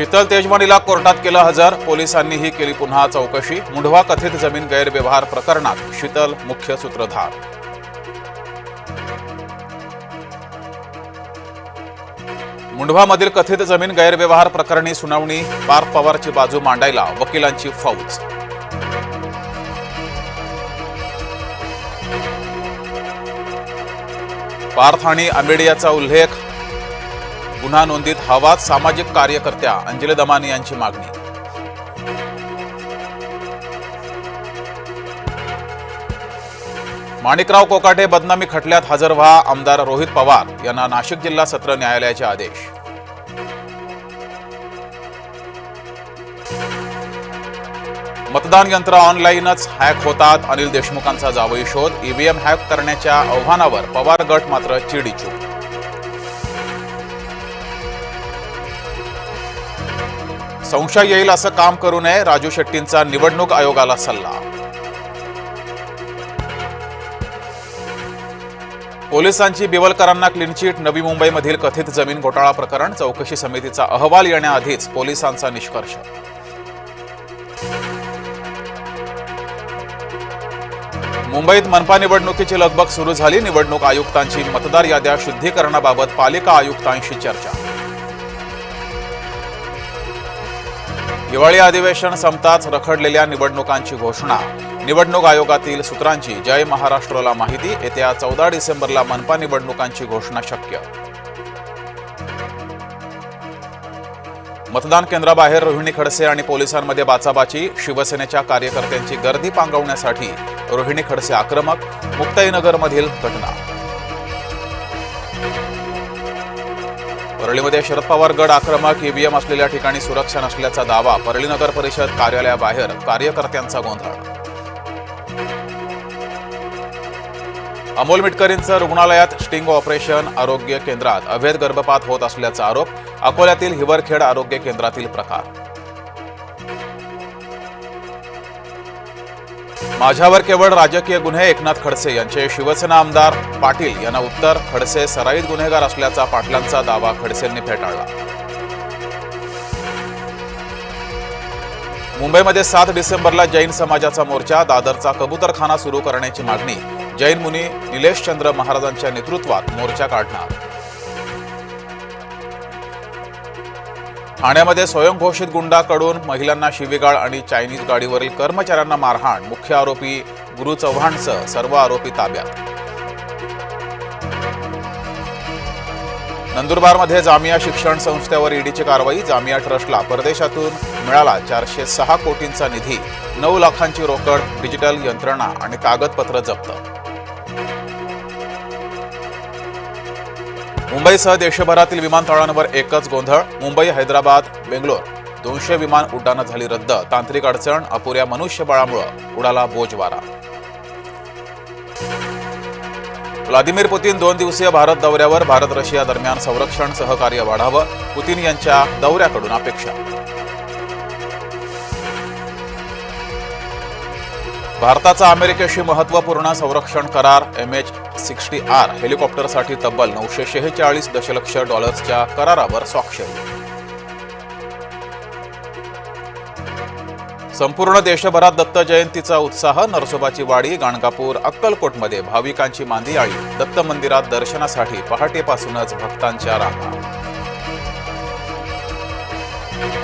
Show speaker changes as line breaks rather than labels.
शीतल तेजवानीला कोर्टात केलं हजर, पोलिसांनीही केली पुन्हा चौकशी। मुंढवा कथित जमीन गैरव्यवहार प्रकरणात शीतल मुख्य सूत्रधार। मुंढवामधील कथित जमीन गैरव्यवहार प्रकरणी सुनावणी, पार्थ पवारची बाजू मांडायला वकिलांची फौज। पार्थ आणि आंबेडियाचा उल्लेख, गुन्हा नोंदीत हवाच, सामाजिक कार्यकर्त्या अंजली दमानी यांची मागणी। माणिकराव कोकाटे बदनामी खटल्यात हजर व्हा, आमदार रोहित पवार यांना नाशिक जिल्हा सत्र न्यायालयाचे आदेश। मतदान यंत्र ऑनलाईनच हॅक होतात, अनिल देशमुखांचा जावई शोध। ईव्हीएम हॅक करण्याच्या आव्हानावर पवार गट मात्र चिडीचूप। संशय येईल असं काम करू नये, राजू शेट्टींचा निवडणूक आयोगाला सल्ला। पोलिसांची बिवलकरांना क्लीन चिट, नवी मुंबईमधील कथित जमीन घोटाळा प्रकरण, चौकशी समितीचा अहवाल येण्याआधीच पोलिसांचा निष्कर्ष। मुंबईत मनपा निवडणुकीची लगबग सुरू झाली, निवडणूक आयुक्तांची मतदार याद्या शुद्धीकरणाबाबत पालिका आयुक्तांशी चर्चा। हिवाळी अधिवेशन संपताच रखडलेल्या निवडणुकांची घोषणा, निवडणूक आयोगातील सूत्रांची जय महाराष्ट्रला माहिती। येत्या 14 डिसेंबरला मनपा निवडणुकांची घोषणा शक्य। मतदान केंद्राबाहेर रोहिणी खडसे आणि पोलिसांमध्ये बाचाबाची, शिवसेनेच्या कार्यकर्त्यांची गर्दी पांगवण्यासाठी रोहिणी खडसे आक्रमक। मुक्ताईनगरमधील घटना। परळीमध्ये शरद पवार गट आक्रमक, ईव्हीएम असलेल्या ठिकाणी सुरक्षा नसल्याचा दावा, परळी नगर परिषद कार्यालयाबाहेर कार्यकर्त्यांचा गोंधळ। अमोल मिटकरींचं रुग्णालयात स्टिंग ऑपरेशन, आरोग्य केंद्रात अवैध गर्भपात होत असल्याचा आरोप, अकोल्यातील हिवरखेड आरोग्य केंद्रातील प्रकार। माझ्यावर केवळ राजकीय गुन्हे, एकनाथ खडसे यांचे शिवसेना आमदार पाटील यांना उत्तर, खडसे सराईत गुन्हेगार असल्याचा पाटलांचा दावा खडसेंनी फेटाळला। मुंबईमध्ये 7 डिसेंबरला जैन समाजाचा मोर्चा, दादरचा कबूतरखाना सुरू करण्याची मागणी, जैन मुनी निलेशचंद्र महाराजांच्या नेतृत्वात मोर्चा काढणार। ठाण्यामध्ये स्वयंघोषित गुंडाकडून महिलांना शिवीगाळ आणि चायनीज गाडीवरील कर्मचाऱ्यांना मारहाण, मुख्य आरोपी गुरु चव्हाणसह सर्व आरोपी ताब्यात। नंदुरबारमध्ये जामिया शिक्षण संस्थेवर ईडीची कारवाई, जामिया ट्रस्टला परदेशातून मिळाला 406 कोटींचा निधी, 9 लाखांची रोकड, डिजिटल यंत्रणा आणि कागदपत्र जप्त। मुंबईसह देशभरातील विमानतळांवर एकच गोंधळ, मुंबई, हैदराबाद, बेंगलोर 200 विमान उड्डाणं झाली रद्द, तांत्रिक अडचण, अपुऱ्या मनुष्यबळामुळे उडाला बोजवारा। व्लादिमीर पुतीन 2 दिवसीय भारत दौऱ्यावर, भारत रशिया दरम्यान संरक्षण सहकार्य वाढावं, पुतीन यांच्या दौऱ्याकडून अपेक्षा। भारताचा अमेरिकेशी महत्त्वपूर्ण संरक्षण करार, MH-60R हेलिकॉप्टरसाठी तब्बल $946 दशलक्ष करारावर स्वाक्षरी। संपूर्ण देशभरात दत्त जयंतीचा उत्साह, नरसोबाची वाडी, गाणगापूर, अक्कलकोटमध्ये भाविकांची मांदियाळी, दत्त मंदिरात दर्शनासाठी पहाटेपासूनच भक्तांच्या रांगा।